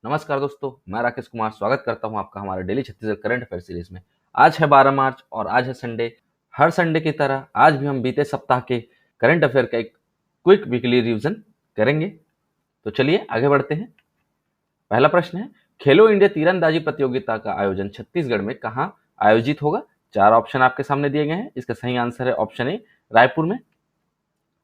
नमस्कार दोस्तों, मैं राकेश कुमार स्वागत करता हूं आपका हमारे daily Chhattisgarh current affair series में। आज है 12 मार्च और आज है संडे। हर संडे की तरह आज भी हम बीते सप्ताह के करंट अफेयर का एक क्विक वीकली रिवीजन करेंगे। तो चलिए आगे बढ़ते हैं। पहला प्रश्न है, खेलो इंडिया तीरंदाजी प्रतियोगिता का आयोजन छत्तीसगढ़ में कहाँ आयोजित होगा? 4 ऑप्शन आपके सामने दिए गए हैं। इसका सही आंसर है ऑप्शन ए, रायपुर में।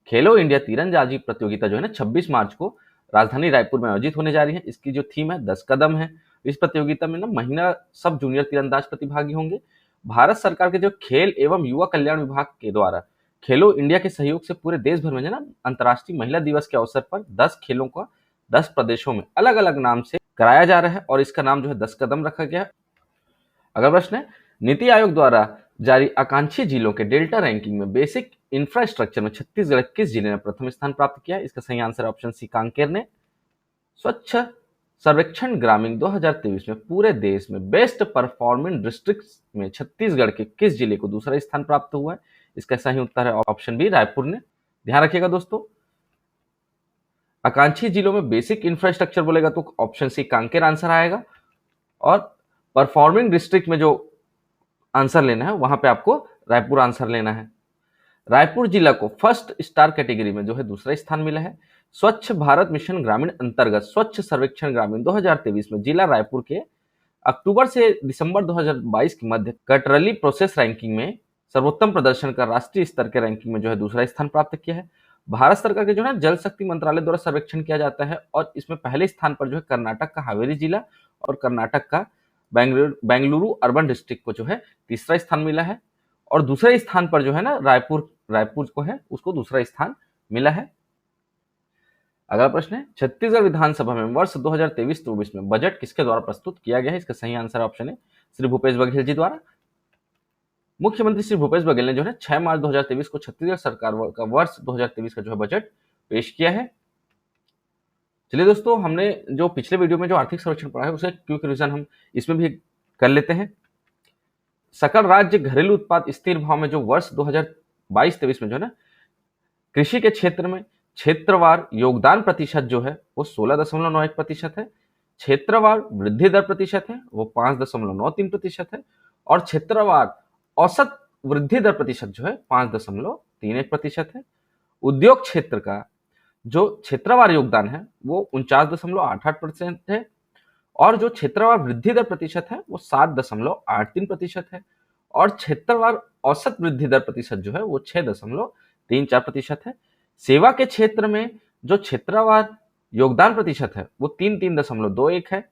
खेलो इंडिया तीरंदाजी प्रतियोगिता जो है ना 26 मार्च को राजधानी रायपुर में आयोजित होने जा रही है। इसकी जो थीम है 10 कदम है। इस प्रतियोगिता में ना महिला सब जूनियर तीरंदाज प्रतिभागी होंगे। भारत सरकार के जो खेल एवं युवा कल्याण विभाग के द्वारा खेलो इंडिया के सहयोग से पूरे देश भर में जो ना अंतर्राष्ट्रीय महिला दिवस के अवसर पर 10 खेलों का 10 प्रदेशों में अलग अलग नाम से कराया जा रहा है और इसका नाम जो है 10 कदम रखा गया है। अगला प्रश्न है, नीति आयोग द्वारा जारी आकांक्षी जिलों के डेल्टा रैंकिंग में बेसिक इंफ्रास्ट्रक्चर में छत्तीसगढ़ किस जिले ने प्रथम स्थान प्राप्त किया? इसका सही आंसर ऑप्शन सी, कांकेर ने। स्वच्छ सर्वेक्षण ग्रामीण 2023 में पूरे देश में बेस्ट परफॉर्मिंग डिस्ट्रिक्ट्स में छत्तीसगढ़ के किस जिले को दूसरा स्थान प्राप्त हुआ है? इसका सही उत्तर है ऑप्शन बी, रायपुर ने। ध्यान रखिएगा दोस्तों, आकांक्षी जिलों में बेसिक इंफ्रास्ट्रक्चर बोलेगा तो ऑप्शन सी कांकेर आंसर आएगा और परफॉर्मिंग डिस्ट्रिक्ट में जो आंसर लेना है वहां पे आपको रायपुर आंसर लेना है। रायपुर जिला को फर्स्ट स्टार कैटेगरी में जो है दूसरा स्थान मिला है। स्वच्छ भारत मिशन ग्रामीण अंतर्गत स्वच्छ सर्वेक्षण ग्रामीण 2023 में जिला रायपुर के अक्टूबर से दिसंबर 2022 के मध्य कटरली प्रोसेस रैंकिंग में सर्वोत्तम प्रदर्शन का राष्ट्रीय स्तर के रैंकिंग में जो है दूसरा स्थान प्राप्त किया है। भारत सरकार के जो है जल शक्ति मंत्रालय द्वारा सर्वेक्षण किया जाता है और इसमें पहले स्थान पर जो है कर्नाटक का हावेरी जिला और कर्नाटक का बेंगलुरु अर्बन डिस्ट्रिक्ट को जो है तीसरा स्थान मिला है और दूसरे स्थान पर जो है ना रायपुर को है उसको दूसरा स्थान मिला है। अगला प्रश्न है, छत्तीसगढ़ विधानसभा में वर्ष 2023-24 में बजट किसके द्वारा प्रस्तुत किया गया है? इसका सही आंसर ऑप्शन है श्री भूपेश बघेल जी द्वारा। मुख्यमंत्री श्री भूपेश बघेल ने जो है 6 मार्च 2023 को छत्तीसगढ़ सरकार का वर्ष 2023 का जो है बजट पेश किया है। चलिए दोस्तों, हमने जो पिछले वीडियो में जो आर्थिक सर्वेक्षण पढ़ा है उसे क्विक रिवीजन हम इसमें भी कर लेते हैं। सकल राज्य घरेलू उत्पाद स्थिर भाव में जो वर्ष 2022-23 में जो है ना कृषि के क्षेत्र में क्षेत्रवार योगदान प्रतिशत जो है वो 16.91% है। क्षेत्रवार वृद्धि दर प्रतिशत है वो 5.93% है और क्षेत्रवार औसत वृद्धि दर प्रतिशत जो है 5.31% है। उद्योग क्षेत्र का जो क्षेत्रवार योगदान है वो 49.88% है और जो क्षेत्रवार वृद्धि दर प्रतिशत है वो 7.83% है और क्षेत्रवार औसत वृद्धि दर प्रतिशत जो है वो 6.34% है। सेवा के क्षेत्र में जो क्षेत्रवार योगदान प्रतिशत है वो 3.21 है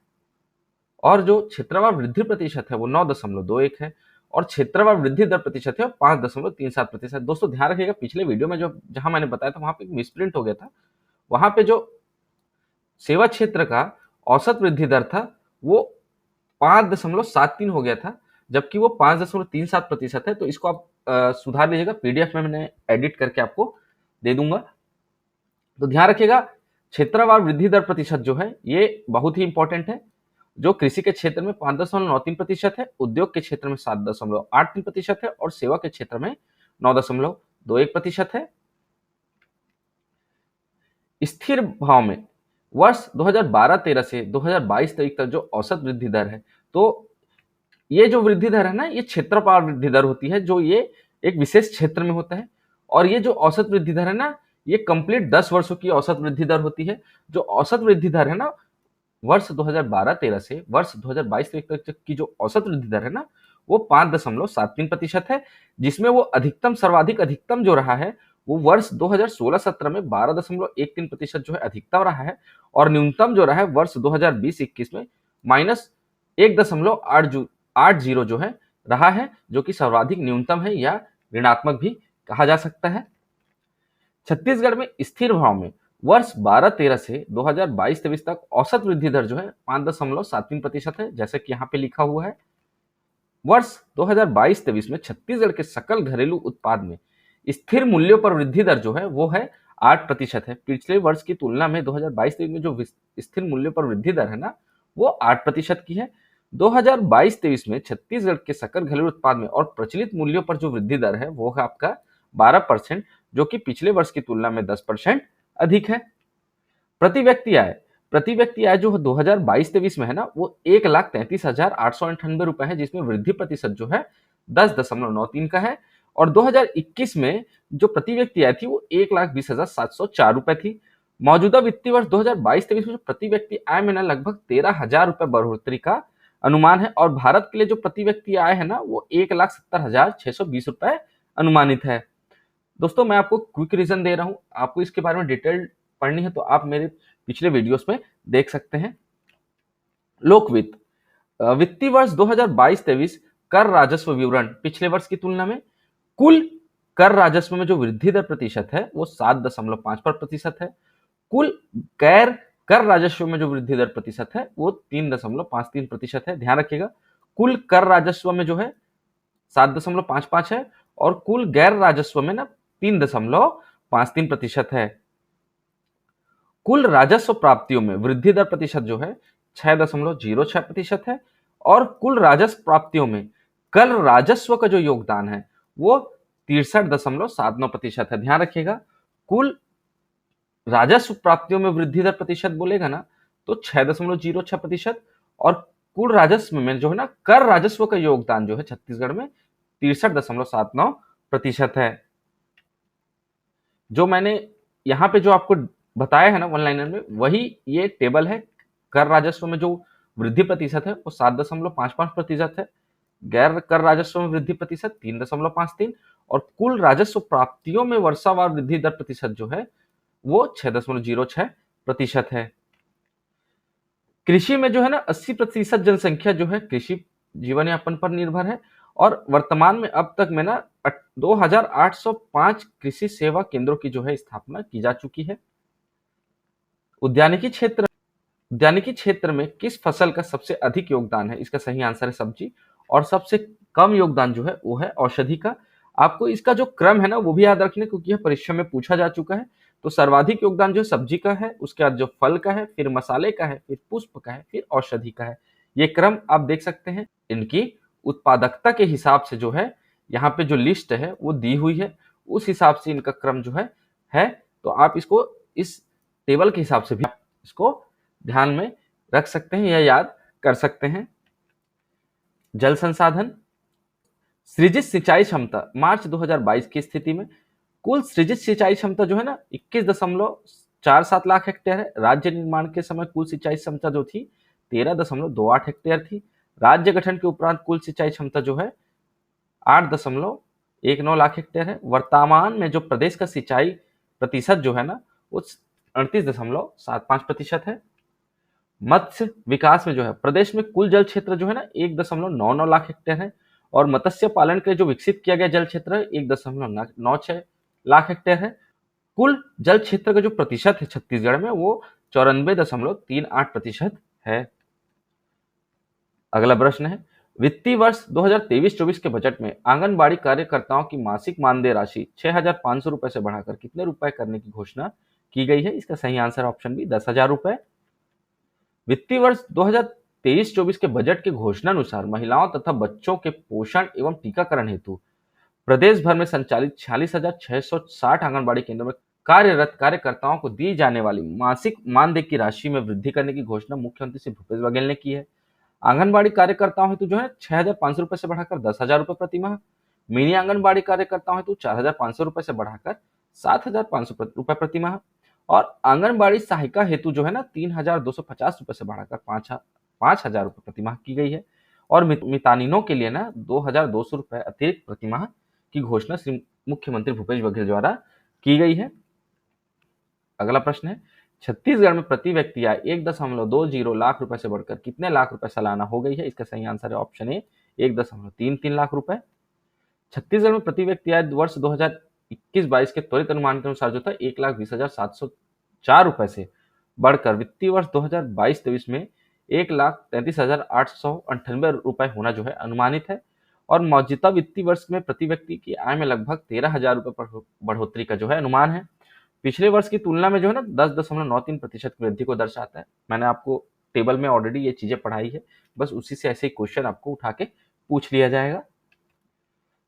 और जो क्षेत्रवार वृद्धि प्रतिशत है वो 9.21 है और क्षेत्रवार वृद्धि दर प्रतिशत है 5.37%। दोस्तों ध्यान रखिएगा, पिछले वीडियो में जो जहां मैंने बताया था वहां पे मिसप्रिंट हो गया था। वहां पे जो सेवा क्षेत्र का औसत वृद्धि दर था वो 5.73 हो गया था जबकि वो 5.37% है। तो इसको आप सुधार लीजिएगा, पीडीएफ में मैंने एडिट करके आपको दे दूंगा। तो ध्यान रखिएगा, क्षेत्रवार वृद्धि दर प्रतिशत जो है ये बहुत ही इंपॉर्टेंट है। जो कृषि के क्षेत्र में 5.93% है, उद्योग के क्षेत्र में 7.83% है और सेवा के क्षेत्र में 9.21% है। स्थिर भाव में वर्ष 2012-13 से 2022-23 तक जो औसत वृद्धि दर है, तो ये जो वृद्धि दर है ना ये क्षेत्रवार वृद्धि दर होती है जो ये एक विशेष क्षेत्र में होता है और ये जो औसत वृद्धि दर है ना ये कंप्लीट 10 वर्षों की औसत वृद्धि दर होती है। जो औसत वृद्धि दर है ना वर्ष 2012-13 से वर्ष 2022-23 तक की जो औसत वृद्धि दर है ना वो 5.73% है, जिसमें वो अधिकतम सर्वाधिक अधिकतम जो रहा है वो वर्ष 2016-17 में 12.13% जो है अधिकतम रहा है और न्यूनतम जो रहा है वर्ष 2020-21 में -1.80 जो है रहा है, जो कि सर्वाधिक न्यूनतम है या ऋणात्मक भी कहा जा सकता है। छत्तीसगढ़ में स्थिर भाव में वर्ष 12-13 से 2022-23 तक औसत वृद्धि दर जो है 5.73% है, जैसे कि यहाँ पे लिखा हुआ है। वर्ष 2022-23 में छत्तीसगढ़ के सकल घरेलू उत्पाद में स्थिर मूल्यों पर वृद्धि दर जो है वो है 8% है। पिछले वर्ष की तुलना में 2022-23 में जो स्थिर मूल्यों पर वृद्धि दर है ना वो 8% की है। 2022-23 में छत्तीसगढ़ के सकल घरेलू उत्पाद में और प्रचलित मूल्यों पर जो वृद्धि दर है वो है आपका 12%, जो कि पिछले वर्ष की तुलना में 10% अधिक है। प्रति व्यक्ति आय प्रति व्यक्ति आय जो 2022-23 में है ना, वो 1,33,898 रुपए है, जिसमें वृद्धि प्रतिशत जो है 10.93 का है। और 2021 में जो प्रति व्यक्ति आय थी वो 1,20,704 रुपए थी। मौजूदा वित्तीय वर्ष 2022-23 में जो प्रति व्यक्ति आय में ना लगभग 13,000 रुपए बढ़ोतरी का अनुमान है, और भारत के लिए जो प्रति व्यक्ति आय है ना वो 1,70,620 रुपए अनुमानित है। दोस्तों मैं आपको क्विक रीजन दे रहा हूं, आपको इसके बारे में डिटेल पढ़नी है तो आप मेरे पिछले वीडियोस में देख सकते हैं। लोकवित्त, वित्तीय वर्ष 2022-23 कर राजस्व विवरण पिछले वर्ष की तुलना में कुल कर राजस्व में जो वृद्धि दर प्रतिशत है वो 7.5% है। कुल गैर कर राजस्व में जो वृद्धि दर प्रतिशत है वो 3.53% है। ध्यान रखिएगा, कुल कर राजस्व में जो है 7.55 है और कुल गैर राजस्व में ना 3.53% है। कुल राजस्व प्राप्तियों में वृद्धि दर प्रतिशत जो है 6.06% है, और कुल राजस्व प्राप्तियों में कर राजस्व का जो योगदान है वो 63.79% है। ध्यान रखिएगा, कुल राजस्व प्राप्तियों में वृद्धि दर प्रतिशत बोलेगा ना तो 6.06%, और कुल राजस्व में जो है ना कर राजस्व का योगदान जो है छत्तीसगढ़ में 63.79% है। जो मैंने यहाँ पे जो आपको बताया है ना वन लाइनर में, वही ये टेबल है। कर राजस्व में जो वृद्धि प्रतिशत है वो 7.55% है, गैर कर राजस्व में वृद्धि प्रतिशत 3.53, और कुल राजस्व प्राप्तियों में वर्षावार वृद्धि दर प्रतिशत जो है वो 6.06% है। कृषि में जो है ना 80% जनसंख्या जो है कृषि जीवन यापन पर निर्भर है, और वर्तमान में अब तक में ना 2,805 कृषि सेवा केंद्रों की जो है स्थापना की जा चुकी है। उद्यानिकी क्षेत्र में किस फसल का सबसे अधिक योगदान है? इसका सही आंसर है सब्जी, और सबसे कम योगदान जो है वो है औषधि का। आपको इसका जो क्रम है ना वो भी याद रखना, क्योंकि यह परीक्षा में पूछा जा चुका है। तो सर्वाधिक योगदान जो सब्जी का है, उसके बाद जो फल का है, फिर मसाले का है, फिर पुष्प का है, फिर औषधि का है। ये क्रम आप देख सकते हैं। इनकी उत्पादकता के हिसाब से जो है यहाँ पे जो लिस्ट है वो दी हुई है, उस हिसाब से इनका क्रम जो है। तो आप इसको इस टेबल के हिसाब से भी इसको ध्यान में रख सकते हैं या याद कर सकते हैं। जल संसाधन, सृजित सिंचाई क्षमता मार्च 2022 की स्थिति में कुल सृजित सिंचाई क्षमता जो है ना 21.47 लाख हेक्टेयर है। राज्य निर्माण के समय कुल सिंचाई क्षमता जो थी 13.28 हेक्टेयर थी। राज्य गठन के उपरांत कुल सिंचाई क्षमता जो है 8.19 लाख हेक्टेयर है। वर्तमान में जो प्रदेश का सिंचाई प्रतिशत जो है ना वो 38.75% है। मत्स्य विकास में जो है प्रदेश में कुल जल क्षेत्र जो है ना 1.99 लाख हेक्टेयर है, और मत्स्य पालन के लिए जो विकसित किया गया जल क्षेत्र है 1.96 लाख हेक्टेयर है। कुल जल क्षेत्र का जो प्रतिशत है छत्तीसगढ़ में वो 94.38% है। अगला प्रश्न है, वित्तीय वर्ष 2023-24 के बजट में आंगनबाड़ी कार्यकर्ताओं की मासिक मानदेय राशि 6,500 रुपए से बढ़ाकर कितने रुपए करने की घोषणा की गई है? इसका सही आंसर ऑप्शन बी 10,000 रुपए। वित्तीय वर्ष 2023-24 के बजट के घोषणा अनुसार महिलाओं तथा बच्चों के पोषण एवं टीकाकरण हेतु प्रदेश भर में संचालित 46,660 आंगनबाड़ी केंद्रों में कार्यरत कार्यकर्ताओं को दी जाने वाली मासिक मानदेय की राशि में वृद्धि करने की घोषणा मुख्यमंत्री श्री भूपेश बघेल ने की है। आंगनबाड़ी कार्यकर्ताओं हेतु जो है 6,500 रुपए से बढ़ाकर 10,000 रुपए प्रति माह, मिनी आंगनबाड़ी कार्यकर्ताओं हेतु 4,500 रुपए से बढ़ाकर 7,500 रुपए प्रति माह, और आंगनबाड़ी सहायिका हेतु जो है ना 3,250 रुपए से बढ़ाकर 5,000 रुपए प्रति माह की गई है, और मितानिनों के लिए ना 2,200 रुपए अतिरिक्त प्रति माह की घोषणा श्री मुख्यमंत्री भूपेश बघेल द्वारा की गई है। अगला प्रश्न है, छत्तीसगढ़ में प्रति व्यक्ति आय 1.20 लाख रुपए से बढ़कर कितने लाख रुपए सालाना हो गई है? इसका सही आंसर है ऑप्शन ए 1.33 लाख रुपए। छत्तीसगढ़ में प्रति व्यक्ति आय वर्ष 2021-22 के त्वरित अनुमान के अनुसार जो था 1,20,704 रुपए से बढ़कर वित्तीय वर्ष 2022-23 में 1,33,898 रुपए होना जो है अनुमानित है, और मौजूदा वित्तीय वर्ष में प्रति व्यक्ति की आय में लगभग 13,000 रुपए पर बढ़ोतरी का जो है अनुमान है। पिछले वर्ष की तुलना में जो है ना 10.93% की वृद्धि को दर्शाता है। मैंने आपको टेबल में ऑलरेडी ये चीजें पढ़ाई है, बस उसी से ऐसे ही क्वेश्चन आपको उठा के पूछ लिया जाएगा।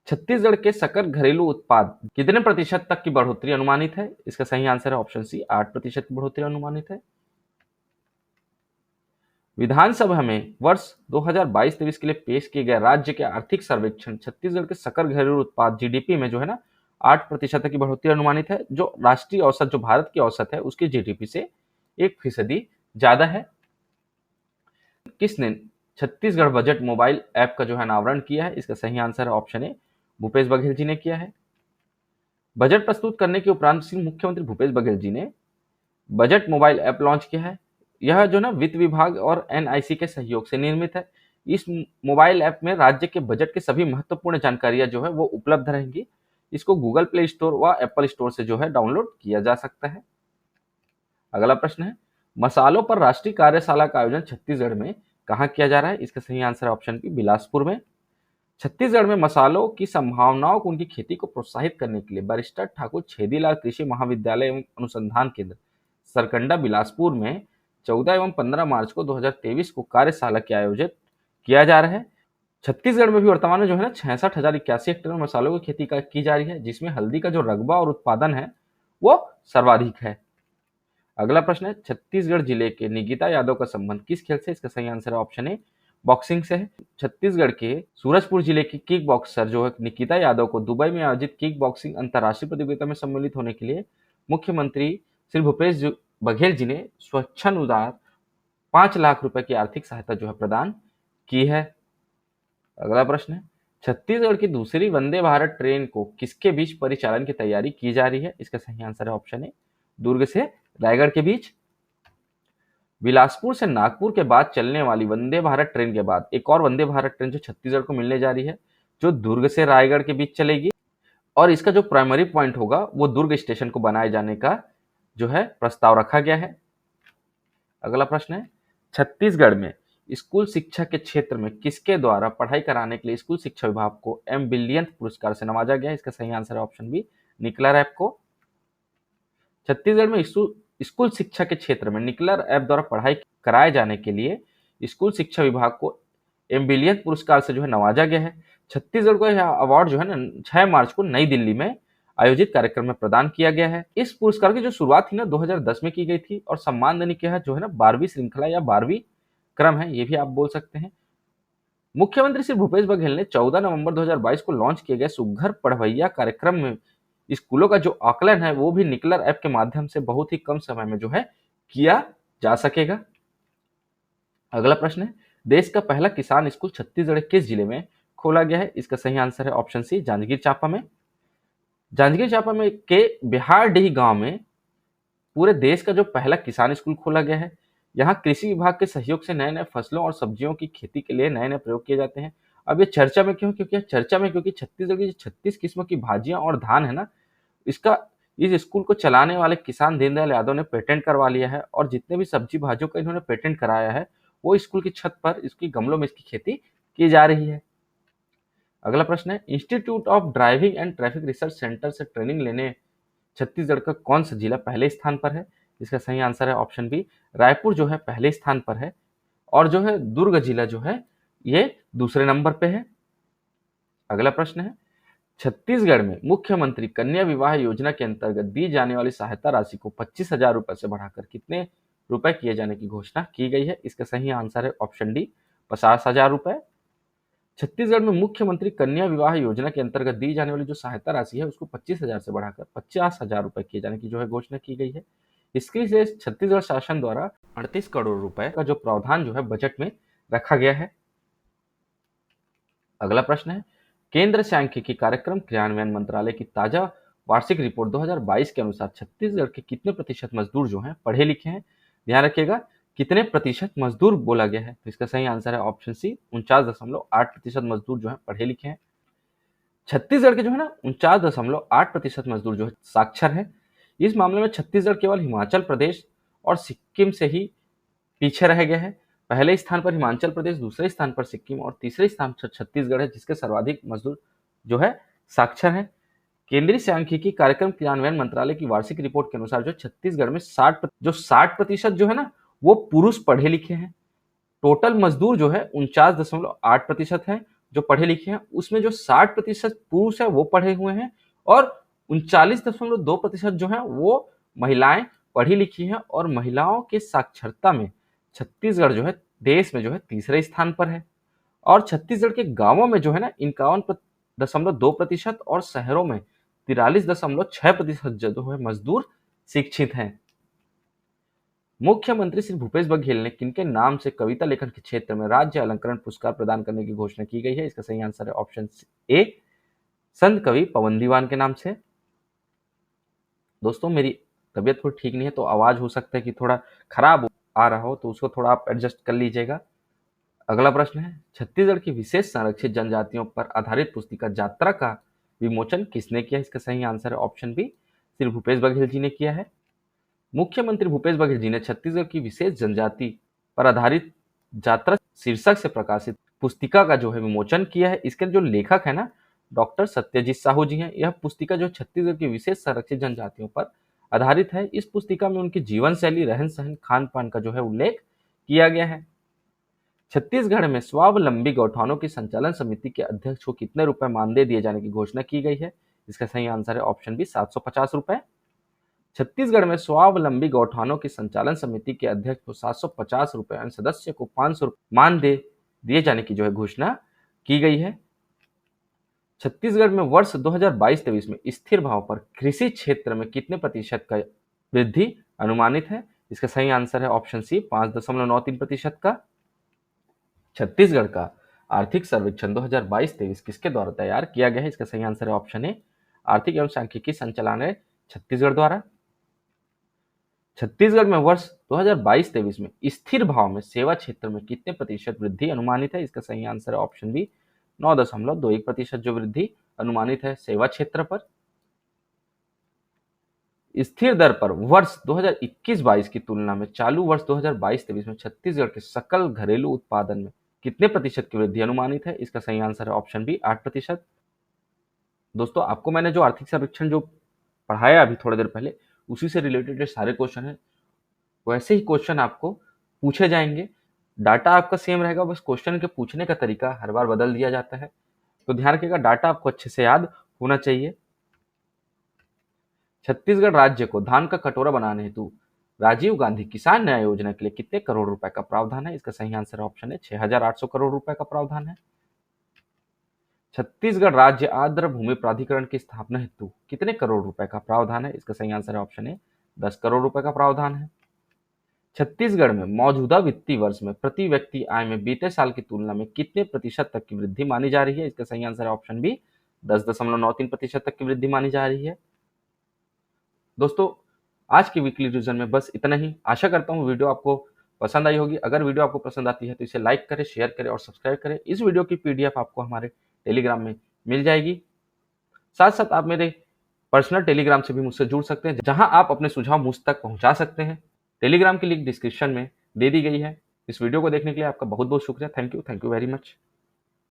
छत्तीसगढ़ के सकल घरेलू उत्पाद कितने प्रतिशत तक की बढ़ोतरी अनुमानित है? इसका सही आंसर है ऑप्शन सी 8% की बढ़ोतरी अनुमानित है। विधानसभा में वर्ष 2022-23 के लिए पेश किए गए राज्य के आर्थिक सर्वेक्षण छत्तीसगढ़ के सकल घरेलू उत्पाद जीडीपी में जो है ना 8% की बढ़ोतरी अनुमानित है, जो राष्ट्रीय औसत जो भारत की औसत है उसकी जीडीपी से 1% ज्यादा है। किसने छत्तीसगढ़ बजट मोबाइल ऐप का जो है अनावरण किया है? इसका सही आंसर है ऑप्शन ए, भूपेश बघेल जी ने किया है। बजट प्रस्तुत करने के उपरांत मुख्यमंत्री भूपेश बघेल जी ने बजट मोबाइल ऐप लॉन्च किया है। यह जो ना वित्त विभाग और एनआईसी के सहयोग से निर्मित है। इस मोबाइल ऐप में राज्य के बजट की सभी महत्वपूर्ण जानकारियां जो है वो उपलब्ध रहेंगी। इसको गूगल प्ले स्टोर व एप्पल स्टोर से जो है डाउनलोड किया जा सकता है। अगला प्रश्न है, मसालों पर राष्ट्रीय कार्यशाला का आयोजन छत्तीसगढ़ में कहाँ किया जा रहा है? इसका सही आंसर है ऑप्शन बी, बिलासपुर में। छत्तीसगढ़ में मसालों की संभावनाओं को उनकी खेती को प्रोत्साहित करने के लिए बैरिस्टर ठाकुर छेदीलाल कृषि महाविद्यालय एवं अनुसंधान केंद्र सरकंडा बिलासपुर में 14 एवं 15 मार्च को 2023 को कार्यशाला के आयोजित किया जा रहा है। छत्तीसगढ़ में भी वर्तमान में जो है ना 66,081 हेक्टेयर में मसालों की खेती की जा रही है, जिसमें हल्दी का जो रकबा और उत्पादन है वो सर्वाधिक है। अगला प्रश्न है, छत्तीसगढ़ जिले के निकिता यादव का संबंध किस खेल से? इसका सही आंसर है ऑप्शन ए, बॉक्सिंग से है। छत्तीसगढ़ के सूरजपुर जिले की किक बॉक्सर जो है निकिता यादव को दुबई में आयोजित किक बॉक्सिंग अंतर्राष्ट्रीय प्रतियोगिता में सम्मिलित होने के लिए मुख्यमंत्री श्री भूपेश बघेल जी ने स्वच्छानुदार 5 लाख रुपए की आर्थिक सहायता जो है प्रदान की है। अगला प्रश्न है, छत्तीसगढ़ की दूसरी वंदे भारत ट्रेन को किसके बीच परिचालन की तैयारी की जा रही है? इसका सही आंसर है ऑप्शन ए, दुर्ग से रायगढ़ के बीच। बिलासपुर से नागपुर के बाद चलने वाली वंदे भारत ट्रेन के बाद एक और वंदे भारत ट्रेन जो छत्तीसगढ़ को मिलने जा रही है, जो दुर्ग से रायगढ़ के बीच चलेगी, और इसका जो प्राइमरी पॉइंट होगा वो दुर्ग स्टेशन को बनाए जाने का जो है प्रस्ताव रखा गया है। अगला प्रश्न है, छत्तीसगढ़ में स्कूल शिक्षा के क्षेत्र में किसके द्वारा पढ़ाई कराने के लिए स्कूल शिक्षा विभाग को एम बिलियंथ पुरस्कार से नवाजा गया है? इसका सही आंसर है ऑप्शन बी, निकलर ऐप को। छत्तीसगढ़ में स्कूल शिक्षा के क्षेत्र में निकलर ऐप द्वारा पढ़ाई कराए जाने के लिए स्कूल शिक्षा विभाग को एम बिलियंथ पुरस्कार से जो है नवाजा गया है। छत्तीसगढ़ को यह अवार्ड जो है ना 6 मार्च को नई दिल्ली में आयोजित कार्यक्रम में प्रदान किया गया है। इस पुरस्कार की जो शुरुआत थी ना 2010 में की गई थी, और सम्मान देने के जो है ना 12वीं श्रृंखला या 12वीं क्रम है, ये भी आप बोल सकते हैं। मुख्यमंत्री श्री भूपेश बघेल ने 14 नवंबर 2022 को लॉन्च किए गए सुघ्घर पढ़वैया कार्यक्रम में स्कूलों का जो आकलन है वो भी निकलर ऐप के माध्यम से बहुत ही कम समय में जो है किया जा सकेगा। अगला प्रश्न है, देश का पहला किसान स्कूल छत्तीसगढ़ किस जिले में खोला गया है? इसका सही आंसर है ऑप्शन सी, जांजगीर चांपा में। जांजगीर चांपा में के बिहारडीह गांव में पूरे देश का जो पहला किसान स्कूल खोला गया है। यहाँ कृषि विभाग के सहयोग से नए नए फसलों और सब्जियों की खेती के लिए नए नए प्रयोग किए जाते हैं। अब ये चर्चा में क्यों? क्योंकि छत्तीसगढ़ की 36 किस्म की भाजियां और धान है ना, इसका इस स्कूल को चलाने वाले किसान दीनदयाल यादव ने पेटेंट करवा लिया है, और जितने भी सब्जी भाजियों का इन्होंने पेटेंट कराया है वो स्कूल की छत पर इसकी गमलों में इसकी खेती की जा रही है। अगला प्रश्न है, institute of driving and traffic research centre से ट्रेनिंग लेने छत्तीसगढ़ का कौन सा जिला पहले स्थान पर है? इसका सही आंसर है ऑप्शन बी, रायपुर जो है पहले स्थान पर है, और जो है दुर्ग जिला जो है ये दूसरे नंबर पे है। अगला प्रश्न है, छत्तीसगढ़ में मुख्यमंत्री कन्या विवाह योजना के अंतर्गत दी जाने वाली सहायता राशि को 25,000 रुपए से बढ़ाकर कितने रुपए किए जाने की घोषणा की गई है? इसका सही आंसर है ऑप्शन डी, 50,000 रुपए। छत्तीसगढ़ में मुख्यमंत्री कन्या विवाह योजना के अंतर्गत दी जाने वाली जो सहायता राशि है उसको 25,000 से बढ़ाकर 50,000 रुपए किए जाने की जो है घोषणा की गई है। इसके लिए छत्तीसगढ़ शासन द्वारा 38 करोड़ रुपए का जो प्रावधान जो है बजट में रखा गया है। अगला प्रश्न है, केंद्र सांख्यिकी कार्यक्रम क्रियान्वयन मंत्रालय की ताजा वार्षिक रिपोर्ट 2022 के अनुसार छत्तीसगढ़ के कितने प्रतिशत मजदूर जो हैं पढ़े लिखे हैं? ध्यान रखिएगा, कितने प्रतिशत मजदूर बोला गया है, तो इसका सही आंसर है ऑप्शन सी, 49.8% मजदूर जो है पढ़े लिखे हैं। छत्तीसगढ़ के जो है ना 49.8% मजदूर जो है साक्षर है। इस मामले में छत्तीसगढ़ केवल हिमाचल प्रदेश और सिक्किम से ही पीछे रह गया है। पहले स्थान पर हिमाचल प्रदेश, दूसरे स्थान पर सिक्किम और तीसरे स्थान पर छत्तीसगढ़ है, जिसके सर्वाधिक मजदूर जो है साक्षर है। केंद्रीय सांख्यिकी कार्यक्रम क्रियान्वयन मंत्रालय की वार्षिक रिपोर्ट के अनुसार जो छत्तीसगढ़ में 60% जो है ना वो पुरुष पढ़े लिखे हैं। टोटल मजदूर जो है 49.8% है जो पढ़े लिखे हैं, उसमें जो 60% पुरुष है वो पढ़े हुए हैं, और 39.2% जो है वो महिलाएं पढ़ी लिखी हैं। और महिलाओं के साक्षरता में छत्तीसगढ़ जो है देश में जो है तीसरे स्थान पर है। और छत्तीसगढ़ के गांवों में जो है ना 51.2% और शहरों में 43.6% जो है मजदूर शिक्षित हैं। मुख्यमंत्री श्री भूपेश बघेल ने किनके नाम से कविता लेखन के क्षेत्र में राज्य अलंकरण पुरस्कार प्रदान करने की घोषणा की गई है? इसका सही आंसर है ऑप्शन ए, संत कवि पवन दीवान के नाम से। दोस्तों मेरी तबीयत थोड़ी ठीक नहीं है तो आवाज हो सकता है कि थोड़ा खराब आ रहा हो, तो उसको थोड़ा आप एडजस्ट कर लीजिएगा। अगला प्रश्न है, छत्तीसगढ़ की विशेष संरक्षित जनजातियों पर आधारित पुस्तिका यात्रा का विमोचन किसने किया? इसका सही आंसर है ऑप्शन बी, श्री भूपेश बघेल जी ने किया है। मुख्यमंत्री भूपेश बघेल जी ने छत्तीसगढ़ की विशेष जनजाति पर आधारित यात्रा शीर्षक से प्रकाशित पुस्तिका का जो है विमोचन किया है। इसके जो लेखक है ना डॉक्टर सत्यजीत साहू जी हैं। यह पुस्तिका जो छत्तीसगढ़ की विशेष संरक्षित जनजातियों पर आधारित है। इस पुस्तिका में उनकी जीवन शैली, रहन सहन, खान पान का जो है उल्लेख किया गया है। छत्तीसगढ़ में स्वावलंबी गौठानों की संचालन समिति के अध्यक्ष को कितने रुपए मानदेय दिए जाने की घोषणा की गई है? इसका सही आंसर है ऑप्शन बी, 750 रुपए। छत्तीसगढ़ में स्वावलंबी गौठानों की संचालन समिति के अध्यक्ष को 750 रुपए और सदस्य को 500 रुपए मानदेय दिए जाने की जो है घोषणा की गई है। छत्तीसगढ़ में वर्ष 2022-23 में स्थिर भाव पर कृषि क्षेत्र में कितने प्रतिशत का वृद्धि अनुमानित है? इसका सही आंसर है ऑप्शन सी, 5.93% का। छत्तीसगढ़ का आर्थिक सर्वेक्षण 2022-23 किसके द्वारा तैयार किया गया है? इसका सही आंसर है ऑप्शन ए, आर्थिक एवं सांख्यिकी संचालनालय छत्तीसगढ़ द्वारा। छत्तीसगढ़ में वर्ष 2022-23 में स्थिर भाव में सेवा क्षेत्र में कितने प्रतिशत वृद्धि अनुमानित है? इसका सही आंसर है ऑप्शन बी, 9.21% जो वृद्धि अनुमानित है सेवा क्षेत्र पर। स्थिर दर पर वर्ष 2021-22 की तुलना में चालू वर्ष 2022-23 में छत्तीसगढ़ के सकल घरेलू उत्पादन में कितने प्रतिशत की वृद्धि अनुमानित है? इसका सही आंसर है ऑप्शन बी, 8%। दोस्तों आपको मैंने जो आर्थिक सर्वेक्षण जो पढ़ाया अभी थोड़ी देर पहले, उसी से रिलेटेड सारे क्वेश्चन है। वैसे ही क्वेश्चन आपको पूछे जाएंगे। डाटा आपका सेम रहेगा, बस क्वेश्चन के पूछने का तरीका हर बार बदल दिया जाता है। तो ध्यान रखिएगा, डाटा आपको अच्छे से याद होना चाहिए। छत्तीसगढ़ राज्य को धान का कटोरा बनाने हेतु राजीव गांधी किसान न्याय योजना के लिए कितने करोड़ रुपए का प्रावधान है? इसका सही आंसर ऑप्शन है 6,800 करोड़ रुपए का प्रावधान है। छत्तीसगढ़ राज्य आर्द्र भूमि प्राधिकरण की स्थापना हेतु कितने करोड़ रुपए का प्रावधान है? इसका सही आंसर है ऑप्शन ए, 10 करोड़ रुपए का प्रावधान है। छत्तीसगढ़ में मौजूदा वित्तीय वर्ष में प्रति व्यक्ति आय में बीते साल की तुलना में कितने प्रतिशत तक की वृद्धि मानी जा रही है? इसका सही आंसर है ऑप्शन बी, 10.93% तक की वृद्धि मानी जा रही है। दोस्तों आज की वीकली रिवीजन में बस इतना ही। आशा करता हूँ वीडियो आपको पसंद आई होगी। अगर वीडियो आपको पसंद आती है तो इसे लाइक करें, शेयर करें और सब्सक्राइब करें। इस वीडियो की पीडीएफ आपको हमारे टेलीग्राम में मिल जाएगी। साथ साथ आप मेरे पर्सनल टेलीग्राम से भी मुझसे जुड़ सकते हैं, जहां आप अपने सुझाव मुझ तक पहुंचा सकते हैं। टेलीग्राम की लिंक डिस्क्रिप्शन में दे दी गई है। इस वीडियो को देखने के लिए आपका बहुत बहुत शुक्रिया। Thank you very much.